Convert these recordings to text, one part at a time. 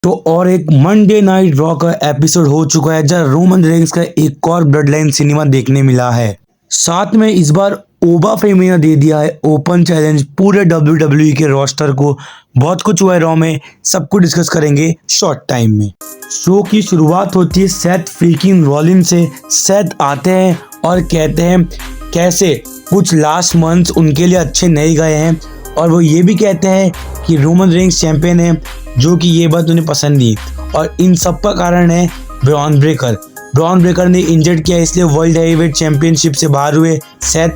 तो और एक मंडे नाइट रॉ का एपिसोड हो चुका है जहां रोमन रेंस का एक और ब्लड लाइन सिनेमा देखने मिला है। साथ में इस बार ओबा फेमी ने दे दिया है ओपन चैलेंज पूरे WWE के रोस्टर को। बहुत कुछ हुआ है रॉ में, सब कुछ डिस्कस करेंगे शॉर्ट टाइम में। शो की शुरुआत होती है सेथ फ्रीकिंग रॉलिन्स से। सेथ आते हैं और कहते हैं कैसे कुछ लास्ट मंथ्स उनके लिए अच्छे नहीं गए हैं, और वो ये भी कहते हैं कि रोमन रेंस चैंपियन है, जो कि ये बात उन्हें पसंद नहीं। और इन सब का कारण है ब्रॉन ब्रेकर। ब्रॉन ब्रेकर ने इंजर्ड किया, इसलिए वर्ल्ड हैवीवेट चैंपियनशिप से बाहर हुए सेथ,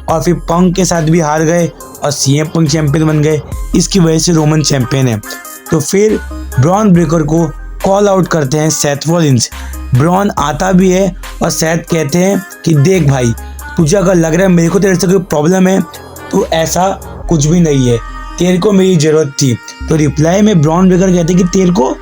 और फिर पंक के साथ भी हार गए और सीएम पंक चैंपियन बन गए। इसकी वजह से रोमन चैंपियन है। तो फिर ब्रॉन ब्रेकर को कॉल आउट करते हैं सेथ रॉलिन्स। ब्रॉन आता भी है और सेथ कहते हैं कि देख भाई, तुझे अगर लग रहा है मेरे को तेरे से कोई प्रॉब्लम है तो ऐसा कुछ भी नहीं है, तेरे को मेरी ज़रूरत थी। तो रिप्लाई में ब्रॉन ब्रेकर कहते कि तेरे को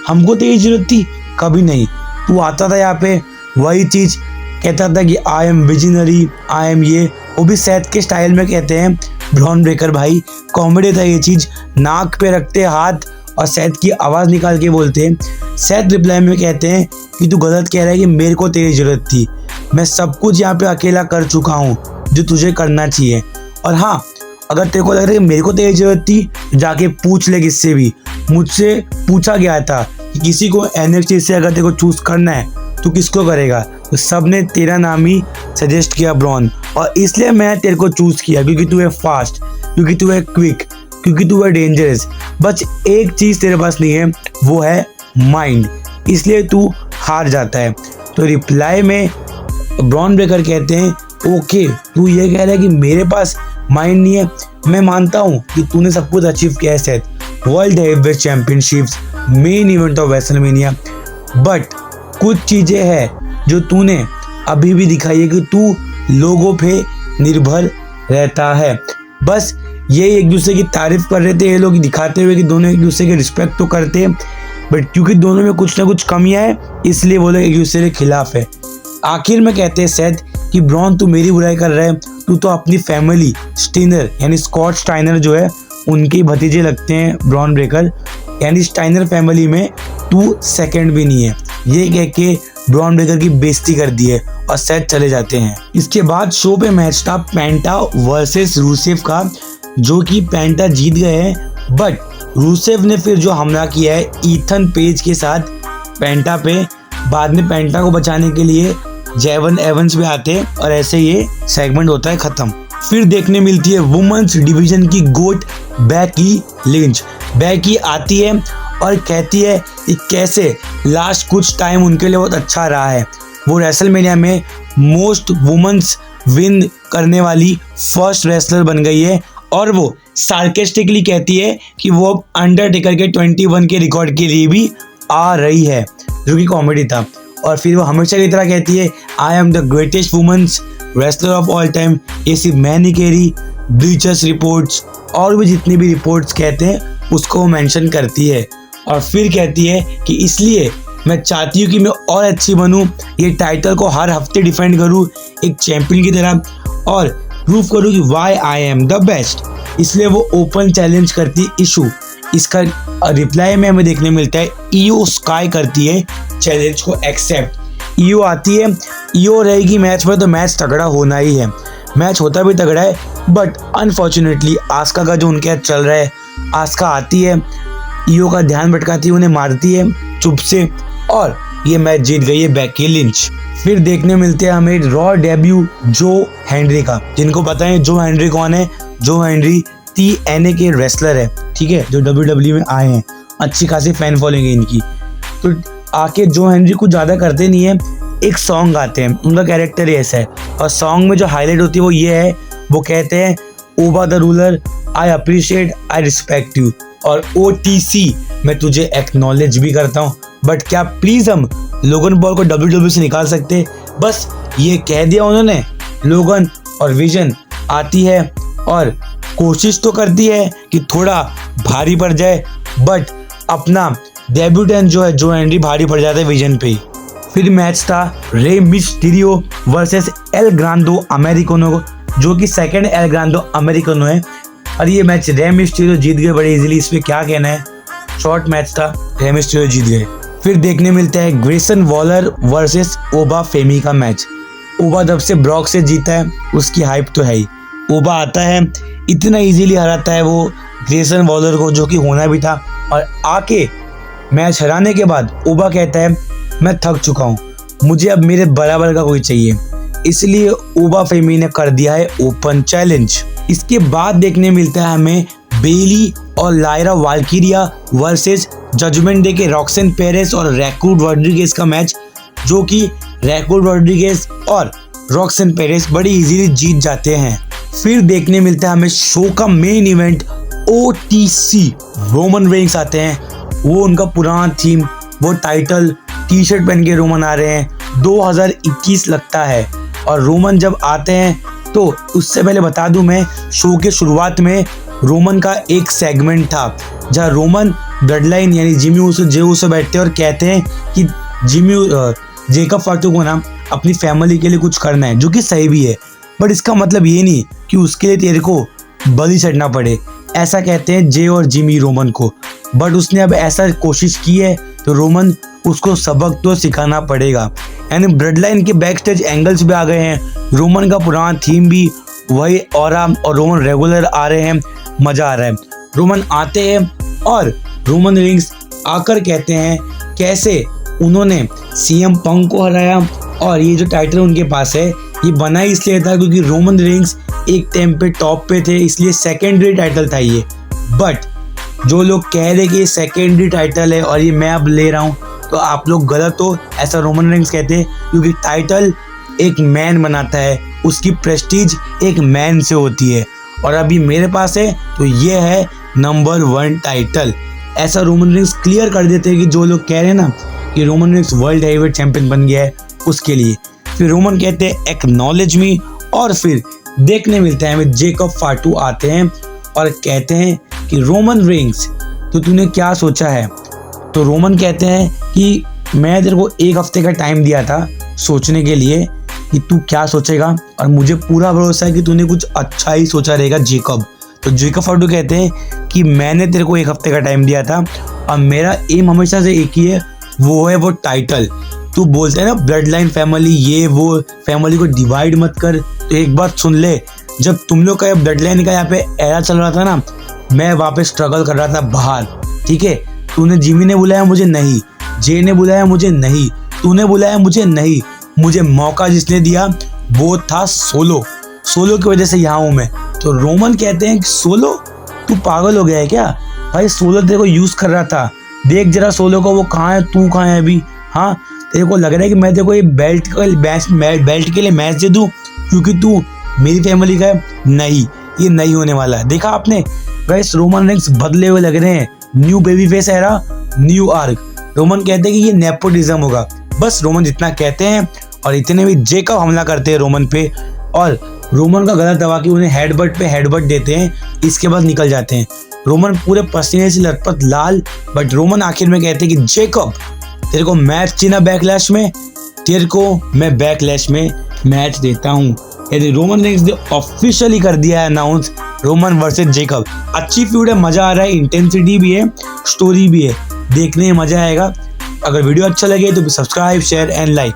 हमको तेरी ज़रूरत थी कभी नहीं, तू आता था यहाँ पे वही चीज़ कहता था कि I am visionary, I am ये, वो भी सेथ के स्टाइल में कहते हैं। ब्रॉन ब्रेकर भाई कॉमेडी था ये चीज़, नाक पे रखते हाथ और सेथ की आवाज़ निकाल के बोलते हैं। सेथ रिप्लाई में कहते हैं कि तू गलत कह रहा है कि मेरे को तेरी ज़रूरत थी, मैं सब कुछ यहाँ पे अकेला कर चुका हूँ जो तुझे करना चाहिए। और हाँ, अगर तेरे को लग रहा है कि मेरे को तेरी ज़रूरत थी, जाके पूछ ले किससे भी। मुझसे पूछा गया था कि किसी को NXT से अगर तेरे को चूज़ करना है तो किसको करेगा, तो सब ने तेरा नाम ही सजेस्ट किया ब्रॉन, और इसलिए मैं तेरे को चूज़ किया क्योंकि तू है फास्ट, क्योंकि तू है क्विक, क्योंकि तू है डेंजरस। बस एक चीज़ तेरे पास नहीं है, वो है माइंड, इसलिए तू हार जाता है। तो रिप्लाई में ब्रॉन ब्रेकर कहते हैं ओके, तू ये कह रहा है कि मेरे पास माइंड नहीं है, मैं मानता हूँ कि तूने सब कुछ अचीव किया है Seth, world heavyweight championships, main event of WrestleMania, but कुछ चीज़ें हैं जो तूने अभी भी दिखाई है कि तू लोगों पे निर्भर रहता है। बस ये एक दूसरे की तारीफ कर रहे थे ये लोग, दिखाते हुए कि दोनों एक दूसरे के रिस्पेक्ट तो करते हैं, बट क्योंकि दोनों में कुछ ना कुछ कमियां हैं इसलिए वो लोग एक दूसरे के खिलाफ है। आखिर में कहते हैं सेथ कि ब्रॉन तू मेरी बुराई कर रहा है, तू तो अपनी फैमिली स्टीनर यानी स्कॉट स्टाइनर जो है उनके भतीजे लगते हैं ब्रॉन ब्रेकर, यानी स्टाइनर फैमिली में तू सेकंड भी नहीं है। ये कह के ब्रॉन ब्रेकर की बेइज्जती कर दी है और सेथ चले जाते हैं। इसके बाद शो पे मैच था पेंटा वर्सेस रूसेव का, जो कि पेंटा जीत गए हैं, बट रूसेव ने फिर जो हमला किया है ईथन पेज के साथ पेंटा पे, बाद में पेंटा को बचाने के लिए जेवन एवंस भी आते हैं और ऐसे ये सेगमेंट होता है खत्म। फिर देखने मिलती है वुमेन्स डिवीजन की गोट बेकी लिंच। बेकी आती है और कहती है कि कैसे लास्ट कुछ टाइम उनके लिए बहुत अच्छा रहा है, वो रेसलमेनिया में मोस्ट वुमेन्स विन करने वाली फर्स्ट रेसलर बन गई है, और वो सार्केस्टिकली कहती है कि वो अंडरटेकर के 21 के रिकॉर्ड के लिए भी आ रही है, जो कि कॉमेडी था। और फिर वो हमेशा की तरह कहती है I am the greatest women's wrestler of all time. ये सिर्फ मैं नहीं कह रही, ब्लीचर्स रिपोर्ट्स और भी जितनी भी रिपोर्ट्स कहते हैं उसको वो मेंशन करती है। और फिर कहती है कि इसलिए मैं चाहती हूँ कि मैं और अच्छी बनूँ, ये टाइटल को हर हफ्ते डिफेंड करूँ एक चैंपियन की तरह, और प्रूव करूँ कि why I am the best. इसलिए वो ओपन चैलेंज करती है इशू। इसका रिप्लाई में हमें देखने मिलता है ईओ स्काई करती है चैलेंज को एक्सेप्ट। ईओ आती है, ईओ रहेगी मैच में तो मैच तगड़ा होना ही है, मैच होता भी तगड़ा है, बट अनफॉर्चुनेटली आस्का का जो उनके साथ चल रहा है, आस्का आती है, ईओ का ध्यान भटकाती है, उन्हें मारती है चुप से, और ये मैच जीत गई है बेकी लिंच। फिर देखने मिलते हैं हमें रॉ डेब्यू जो हेनरी का। जिनको पता है जो हेनरी कौन है, जो हेनरी TNA के रेसलर है, ठीक है, जो WWE में आए हैं, अच्छी खासी फैन फॉलोइंग है इनकी। तो आके जो हेनरी कुछ ज़्यादा करते नहीं है, एक सॉन्ग गाते हैं, उनका कैरेक्टर ही ऐसा है, और सॉन्ग में जो हाईलाइट होती है वो ये है, वो कहते हैं Oba the ruler I appreciate I respect you, और OTC मैं तुझे एक्नॉलेज भी करता हूँ, बट क्या प्लीज़ हम लोगन पॉल को WWE से निकाल सकते। बस ये कह दिया उन्होंने। लोगन और विजन आती है और कोशिश तो करती है कि थोड़ा भारी पड़ जाए, बट अपना डेब्यूटेंट जो है जो हेनरी भारी पड़ जाता है विजन पे। फिर मैच था Rey Mysterio versus El Grande Americano, जो कि सेकंड एल ग्रांडो अमेरिकानो है, और ये मैच रे मिस्टीरियो जीत गए बड़े इजीली। इस पे क्या कहना है, शॉर्ट मैच था, मिस्टीरियो जीत गए। फिर देखने मिलता है ग्रेसन वॉलर वर्सेस ओबा फेमी का मैच। ओबा जब से ब्रॉक से जीता है उसकी हाइप तो है ही। ओबा आता है, इतना इजीली हराता है वो ग्रेसन वॉलर को, जो कि होना भी था। और आके मैच हराने के बाद ओबा कहता है मैं थक चुका हूँ, मुझे अब मेरे बराबर का कोई चाहिए। इसलिए ओबा फेमी ने कर दिया है ओपन चैलेंज। इसके बाद देखने मिलता है हमें बेली और लायरा वाल्किरिया वर्सेस जजमेंट डे के रॉक्सन पेरेस और रैकूड रॉड्रिगेज का मैच, जो कि रैकूड रॉड्रिगेज और रॉक्सन पेरेस बड़ी इजीली जीत जाते हैं। फिर देखने मिलता है हमें शो का main event OTC। Roman Reigns आते हैं, वो उनका पुराना थीम, वो टाइटल टी शर्ट पहन के रोमन आ रहे हैं। 2021 लगता है। और रोमन जब आते हैं तो उससे पहले बता दूं मैं, शो के शुरुआत में रोमन का एक सेगमेंट था जहाँ रोमन ब्लड लाइन यानी जिमी ऊसो जे ऊसो बैठते हैं और कहते हैं कि जेकब फाटू को ना अपनी फैमिली के लिए कुछ करना है, जो कि सही भी है। बट इसका मतलब ये नहीं कि उसके लिए तेरे को बलि चढ़ना पड़े, ऐसा कहते हैं जे और जिमी रोमन को। बट उसने अब ऐसा कोशिश की है तो रोमन उसको सबक तो सिखाना पड़ेगा। यानी ब्लड लाइन के बैक स्टेज एंगल्स भी आ गए हैं, रोमन का पुराना थीम भी वही और रोमन रेगुलर आ रहे हैं, मजा आ रहा है। रोमन आते हैं और रोमन रिंग्स आकर कहते हैं कैसे उन्होंने CM पंक को हराया। और ये जो टाइटल उनके पास है ये बना ही इसलिए था क्योंकि रोमन रिंग्स एक टाइम पे टॉप पे थे, इसलिए सेकेंडरी टाइटल था ये। बट जो लोग कह रहे कि ये सेकेंडरी टाइटल है और ये मैं अब ले रहा हूँ, तो आप लोग गलत हो। ऐसा रोमन रिंग्स कहते हैं क्योंकि टाइटल एक मैन बनाता है, उसकी प्रेस्टीज एक मैन से होती है। और अभी मेरे पास है तो ये है नंबर 1 टाइटल। ऐसा रोमन रिंग्स क्लियर कर देते हैं कि जो लोग कह रहे हैं ना कि Roman rings world heavyweight champion बन गया है, उसके लिए। फिर रोमन कहते हैं एक्नॉलेज मी। और फिर देखने मिलता है हमें जेकब फाटू आते हैं और कहते हैं कि रोमन रिंग्स तो तूने क्या सोचा है। तो रोमन कहते हैं कि मैं तेरे को 1 हफ्ते का टाइम दिया था सोचने के लिए कि तू क्या सोचेगा, और मुझे पूरा भरोसा है कि तूने कुछ अच्छा ही सोचा रहेगा जेकब। तो जेकब फाटू कहते हैं कि मैंने तेरे को 1 हफ्ते का टाइम दिया था और मेरा एम हमेशा से एक ही है, वो है वो टाइटल। तू बोलते है ना ब्लड लाइन फैमिली, ये वो फैमिली को डिवाइड मत कर। तो एक बात सुन ले, जब तुम लोग का ब्लड लाइन का यहाँ पे एरा चल रहा था ना, मैं वहाँ पे स्ट्रगल कर रहा था बाहर, ठीक है। तूने जिमी ने बुलाया मुझे नहीं, जे ने बुलाया मुझे नहीं, तूने बुलाया मुझे नहीं। मुझे मौका जिसने दिया वो था सोलो की वजह से यहाँ हूँ मैं। तो रोमन कहते हैं कि सोलो, तू पागल हो गया है क्या भाई? सोलो तेरे को यूज कर रहा था, देख जरा सोलो को वो कहाँ है, तू कहाँ है अभी। हाँ, तेरे को लग रहा है कि मैं तेरे को ये बेल्ट के लिए मैच दे दूँ क्योंकि तू मेरी फैमिली का है? नहीं, ये नहीं होने वाला है। देखा आपने गाइस, रोमन रिंग्स बदले हुए लग रहे हैं। New baby face era, New York. Roman कहते हैं कि ये नेपोटिज्म होगा, बस रोमन जितना कहते हैं। और इतने भी जेकब हमला करते हैं रोमन पे और रोमन का गला दबा के उन्हें हेडबट पे हेडबट देते हैं। इसके बाद निकल जाते हैं। रोमन पूरे पसीने से लथपथ लाल। बट रोमन आखिर में कहते हैं कि जेकब तेरे को मैच चाहिए बैकलैश में, तेरे को मैं बैकलैश में मैच देता हूँ। यदि रोमन रिंग्स ने ऑफिशियली कर दिया है अनाउंस, रोमन वर्सेस जेकब। अच्छी फ्यूड है, मजा आ रहा है, इंटेंसिटी भी है, स्टोरी भी है, देखने में मजा आएगा। अगर वीडियो अच्छा लगे तो सब्सक्राइब, शेयर एंड लाइक।